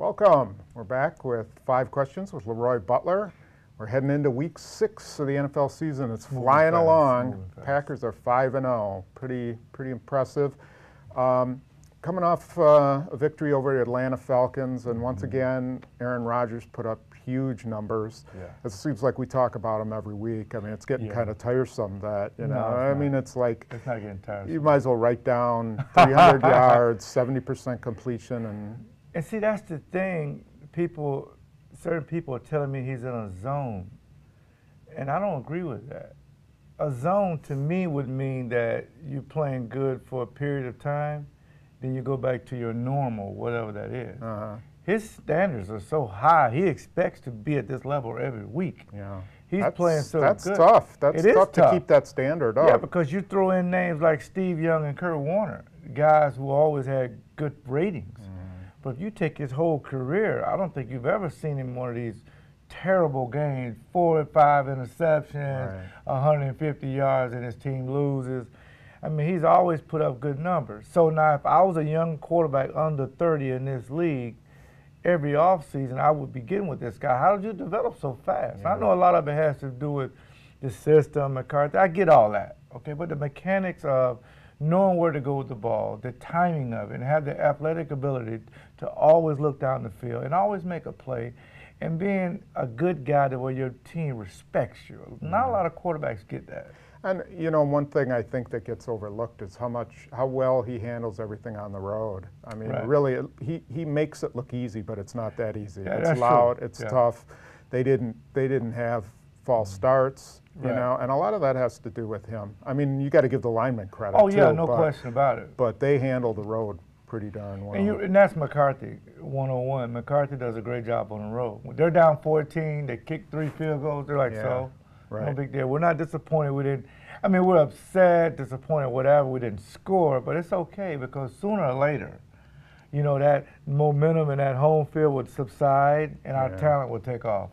Welcome. We're back with 5 questions with LeRoy Butler. We're heading into week 6 of the NFL season. It's flying along. Packers are 5-0. Pretty impressive. Coming off a victory over the Atlanta Falcons, and once again, Aaron Rodgers put up huge numbers. Yeah. It seems like we talk about him every week. I mean, it's getting kind of tiresome that, you know, No, I mean, it's like, it's not getting tiresome. you might as well write down 300 yards, 70% completion, And see, that's the thing. Certain people are telling me he's in a zone, and I don't agree with that. A zone to me would mean that you're playing good for a period of time, then you go back to your normal, whatever that is. His standards are so high, he expects to be at this level every week. Yeah. He's playing so that's good. Tough. That's tough to tough. keep that standard up. Yeah, because you throw in names like Steve Young and Kurt Warner, guys who always had good ratings. But if you take his whole career, I don't think you've ever seen him in one of these terrible games, 4 or 5 interceptions, 150 yards, and his team loses. I mean, he's always put up good numbers. So now if I was a young quarterback under 30 in this league, every offseason I would be getting with this guy. How did you develop so fast? I know a lot of it has to do with the system, McCarthy. I get all that, okay? But the mechanics of knowing where to go with the ball, the timing of it, and have the athletic ability to always look down the field and always make a play, and being a good guy to where your team respects you. Not a lot of quarterbacks get that. And, you know, one thing I think that gets overlooked is how well he handles everything on the road. I mean, really, he makes it look easy, but it's not that easy. Yeah, it's loud, it's tough. They didn't have false starts, you know, and a lot of that has to do with him. I mean, you got to give the linemen credit. Oh yeah, no question about it. But they handle the road pretty darn well. And that's McCarthy 101. McCarthy does a great job on the road. When they're down 14, they kick 3 field goals. They're like, so no big deal. We're not disappointed we didn't. I mean, we're upset, disappointed, whatever. We didn't score, but it's okay because sooner or later, you know, that momentum and that home field would subside, and our talent would take off.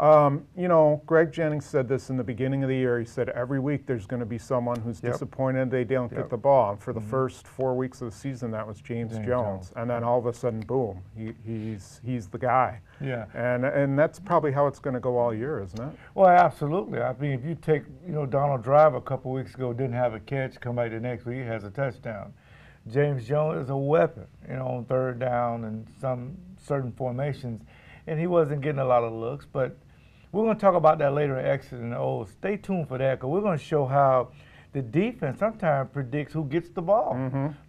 You know, Greg Jennings said this in the beginning of the year. He said every week there's going to be someone who's disappointed they don't get the ball. And for the first 4 weeks of the season, that was James Jones. And then all of a sudden, boom, he's the guy. Yeah. And that's probably how it's going to go all year, isn't it? Well, absolutely. I mean, if you take, you know, Donald Driver a couple weeks ago didn't have a catch, come back the next week, he has a touchdown. James Jones is a weapon, you know, on 3rd down and some certain formations. And he wasn't getting a lot of looks, but we're going to talk about that later in Exit and O. Stay tuned for that, because we're going to show how the defense sometimes predicts who gets the ball.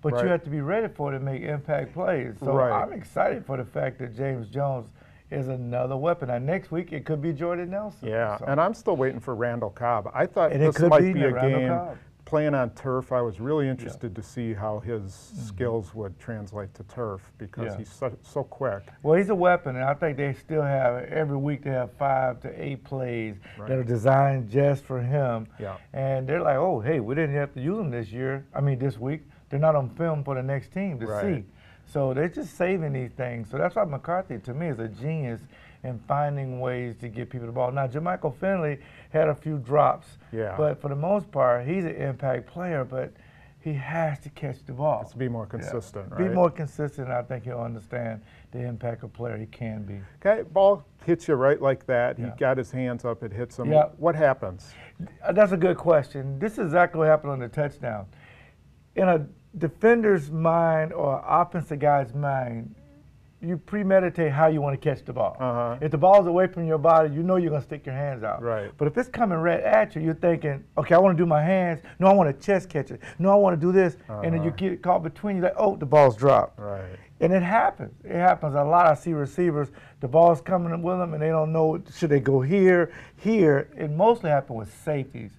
But you have to be ready for it to make impact plays. So I'm excited for the fact that James Jones is another weapon. And next week, it could be Jordan Nelson. Yeah, and I'm still waiting for Randall Cobb. I thought this might be a game. Playing on turf, I was really interested to see how his skills would translate to turf, because he's so quick. Well, he's a weapon, and I think they still have, every week they have 5 to 8 plays that are designed just for him. And they're like, oh, hey, we didn't have to use them this week. They're not on film for the next team to see. So they're just saving these things. So that's why McCarthy, to me, is a genius in finding ways to get people the ball. Now, Jermichael Finley had a few drops, but for the most part, he's an impact player, but he has to catch the ball. Has to be more consistent, right? Be more consistent, and I think he'll understand the impact of player he can be. Okay, ball hits you right like that. He got his hands up, it hits him. What happens? That's a good question. This is exactly what happened on the touchdown. In a defender's mind or offensive guy's mind, you premeditate how you want to catch the ball. If the ball's away from your body, you know you're going to stick your hands out. But if it's coming right at you, you're thinking, okay, I want to do my hands. No, I want to chest catch it. No, I want to do this. And then you get caught between you, like, oh, the ball's dropped. And it happens. It happens a lot. I see receivers, the ball's coming with them, and they don't know, should they go here, here. It mostly happens with safeties.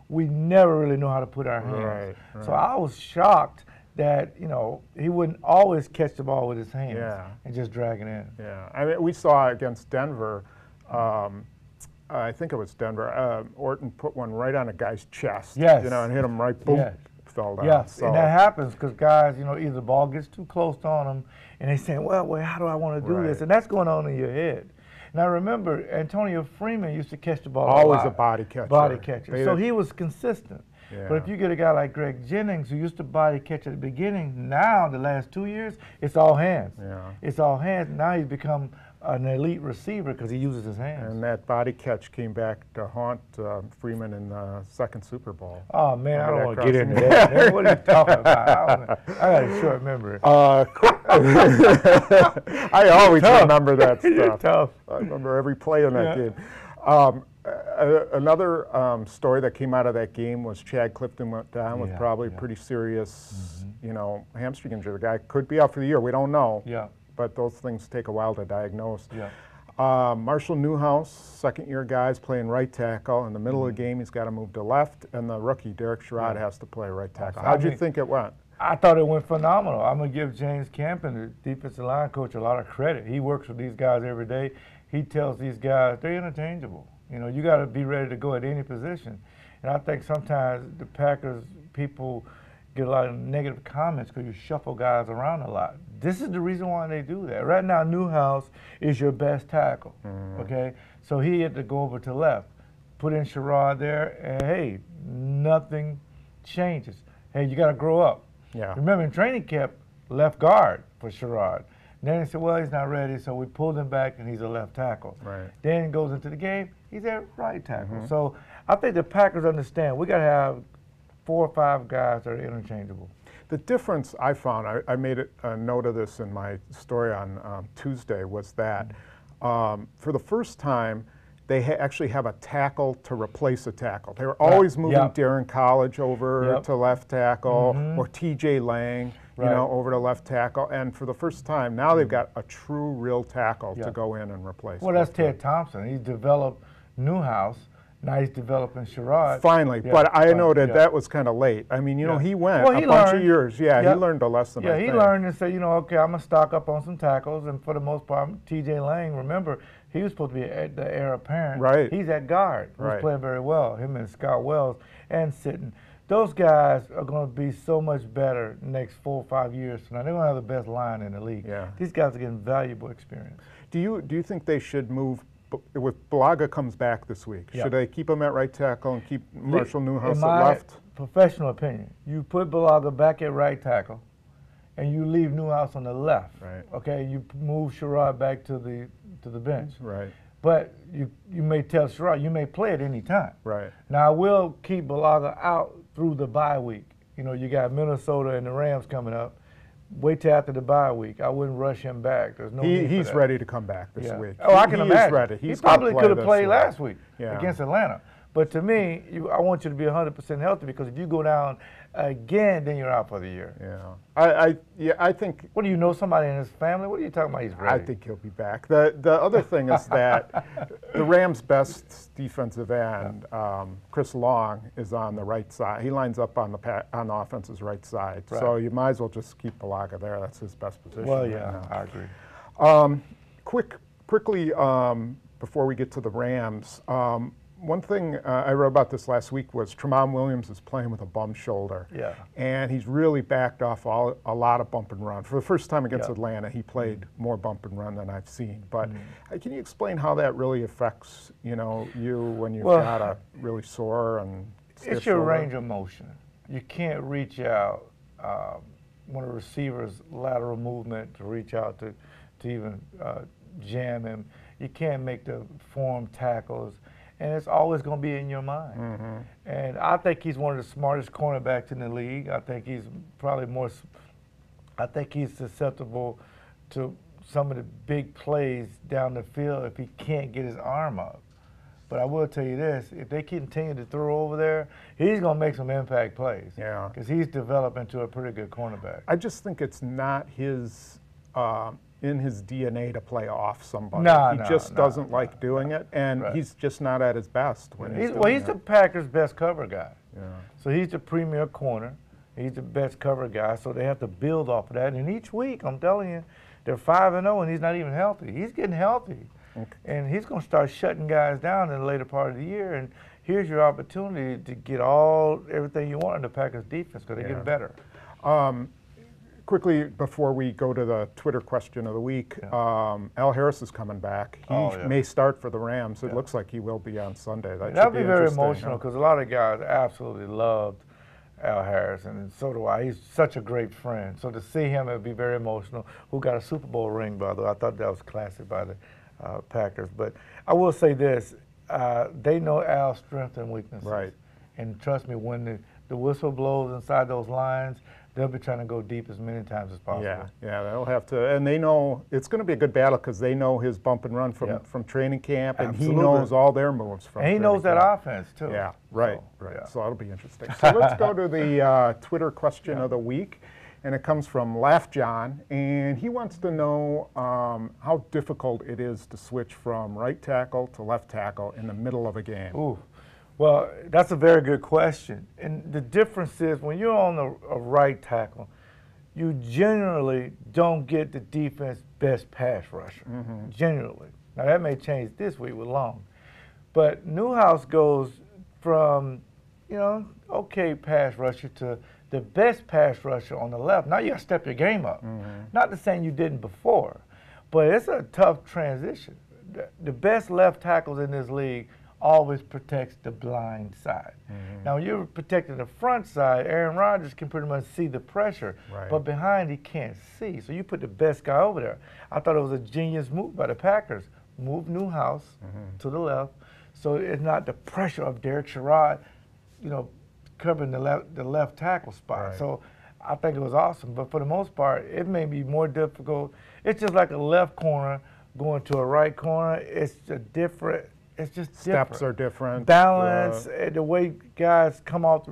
We never really know how to put our hands. So I was shocked that, you know, he wouldn't always catch the ball with his hands and just drag it in. I mean, we saw against Denver, I think it was Denver, Orton put one right on a guy's chest, you know, and hit him right, boom, fell down. So. And that happens because guys, you know, either the ball gets too close on them and they say, well, how do I want to do this? And that's going on in your head. Now remember, Antonio Freeman used to catch the ball always a body catcher. So he was consistent. Yeah. But if you get a guy like Greg Jennings, who used to body catch at the beginning, now the last 2 years, it's all hands. Yeah. It's all hands. Now he's become an elite receiver because he uses his hands. And that body catch came back to haunt Freeman in the second Super Bowl. Oh, man, I don't want to get into that. Man, what are you talking about? I got a short memory. I always remember that stuff. Tough. I remember every play in that game. Another story that came out of that game was Chad Clifton went down with probably pretty serious, hamstring injury. The guy could be out for the year. We don't know. Yeah. But those things take a while to diagnose. Yeah. Marshall Newhouse, second-year guy's playing right tackle. In the middle of the game, he's got to move to left, and the rookie, Derek Sherrod, has to play right tackle. How'd you think it went? I thought it went phenomenal. I'm going to give James Campen, the defensive line coach, a lot of credit. He works with these guys every day. He tells these guys they're interchangeable. You got to be ready to go at any position. And I think sometimes the Packers people get a lot of negative comments because you shuffle guys around a lot. This is the reason why they do that. Right now, Newhouse is your best tackle, okay? So he had to go over to left, put in Sherrod there, and hey, nothing changes. Hey, you got to grow up. Yeah. Remember, in training camp, left guard for Sherrod. Then they said, well, he's not ready, so we pulled him back, and he's a left tackle. Right. Then goes into the game, he's at right tackle. So I think the Packers understand we got to have 4 or 5 guys that are interchangeable. The difference I found, I made a note of this in my story on Tuesday, was that for the first time, they actually have a tackle to replace a tackle. They were always moving Darren College over to left tackle, or T.J. Lang, over to left tackle. And for the first time, now they've got a true, real tackle to go in and replace. Well, that's Ted Thompson. He developed Newhouse. Now he's developing Sherrod. Finally, but I noted that was kind of late. I mean, he went a bunch of years. Yeah, he learned a lesson. Yeah, he learned and said, okay, I'm going to stock up on some tackles. And for the most part, T.J. Lang, remember, he was supposed to be the heir apparent. Right. He's at guard. He's playing very well, him and Scott Wells and Sitton. Those guys are going to be so much better next 4 or 5 years from now. They're going to have the best line in the league. Yeah. These guys are getting valuable experience. Do you think they should move? With Bulaga comes back this week, should they keep him at right tackle and keep Marshall Newhouse at left? In my professional opinion, you put Bulaga back at right tackle, and you leave Newhouse on the left. Right. Okay, you move Sherrod back to the bench. Right. But you may tell Sherrod you may play at any time. Right. Now I will keep Bulaga out through the bye week. You got Minnesota and the Rams coming up. Wait till after the bye week. I wouldn't rush him back. There's no need for He's that. He come back this week. Oh, I can imagine. He's ready. He probably could have played week. last week against Atlanta. But to me, I want you to be 100% healthy, because if you go down again, then you're out for the year. I think. What, do you know somebody in his family? What are you talking about? He's ready. I think he'll be back. The other thing is that the Rams' best defensive end, Chris Long, is on the right side. He lines up on the offense's right side. Right. So you might as well just keep Bulaga there. That's his best position. Well, right I agree. Quickly, before we get to the Rams, one thing I wrote about this last week was Tramon Williams is playing with a bum shoulder. Yeah. And he's really backed off a lot of bump and run. For the first time against Atlanta, he played more bump and run than I've seen. But can you explain how that really affects, you when you've got a really sore and stiff it's your shoulder? range of motion. You can't reach out when a receiver's lateral movement to reach out to even jam him. You can't make the form tackles. And it's always going to be in your mind. And I think he's one of the smartest cornerbacks in the league. I think he's probably I think he's susceptible to some of the big plays down the field if he can't get his arm up. But I will tell you this, if they continue to throw over there, he's going to make some impact plays. Yeah. Because he's developed into a pretty good cornerback. I just think it's not his in his DNA to play off somebody. He just doesn't like doing it, and he's just not at his best when he's doing he's it. the Packers' best cover guy. Yeah. So he's the premier corner. He's the best cover guy, so they have to build off of that. And each week, I'm telling you, they're 5-0, and he's not even healthy. He's getting healthy. Okay. And he's going to start shutting guys down in the later part of the year. And here's your opportunity to get everything you want in the Packers defense, because they're getting better. quickly, before we go to the Twitter question of the week, Al Harris is coming back. He may start for the Rams. It looks like he will be on Sunday. That'll be very emotional because a lot of guys absolutely loved Al Harris, and so do I. He's such a great friend. So to see him, it would be very emotional. Who got a Super Bowl ring, by the way. I thought that was classic by the Packers. But I will say this. They know Al's strengths and weaknesses. Right. And trust me, when the whistle blows inside those lines, they'll be trying to go deep as many times as possible. Yeah, they'll have to. And they know it's going to be a good battle because they know his bump and run from training camp, and he knows all their moves from And he knows that offense, too. Yeah, right. So that'll be interesting. So let's go to the Twitter question of the week. And it comes from Laugh John, and he wants to know how difficult it is to switch from right tackle to left tackle in the middle of a game. Ooh. Well, that's a very good question. And the difference is when you're on a right tackle, you generally don't get the defense best pass rusher, generally. Now, that may change this week with Long. But Newhouse goes from, okay pass rusher to the best pass rusher on the left. Now you got to step your game up. Not the same you didn't before, but it's a tough transition. The best left tackles in this league always protects the blind side. Now, when you're protecting the front side, Aaron Rodgers can pretty much see the pressure, but behind he can't see. So you put the best guy over there. I thought it was a genius move by the Packers. Move Newhouse to the left, so it's not the pressure of Derek Sherrod, covering the left tackle spot. So I think it was awesome. But for the most part, it may be more difficult. It's just like a left corner going to a right corner. It's a different. It's just different. Steps are different. Balance, the way guys come off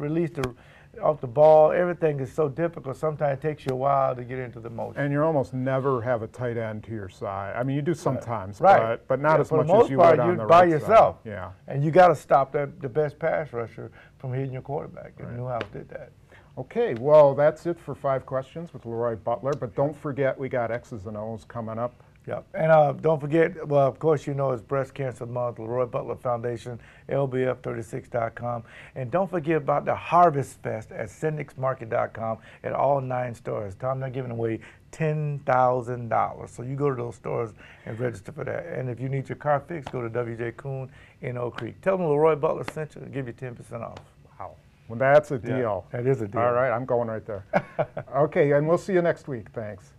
off the ball, everything is so difficult. Sometimes it takes you a while to get into the motion. And you almost never have a tight end to your side. I mean, you do sometimes, but not as much as you would on the right side. By yourself. Yeah. And you got to stop the best pass rusher from hitting your quarterback. And Newhouse did that. Okay, well, that's it for 5 questions with LeRoy Butler. But don't forget, we got X's and O's coming up. Yep. And don't forget, well, of course, it's Breast Cancer Month, LeRoy Butler Foundation, LBF36.com. And don't forget about the Harvest Fest at CynicSmarket.com at all 9 stores. Tom, they're giving away $10,000. So you go to those stores and register for that. And if you need your car fixed, go to WJ Kuhn in Oak Creek. Tell them LeRoy Butler sent you to give you 10% off. Wow. Well, that's a deal. Yeah, that is a deal. All right, I'm going right there. Okay, and we'll see you next week. Thanks.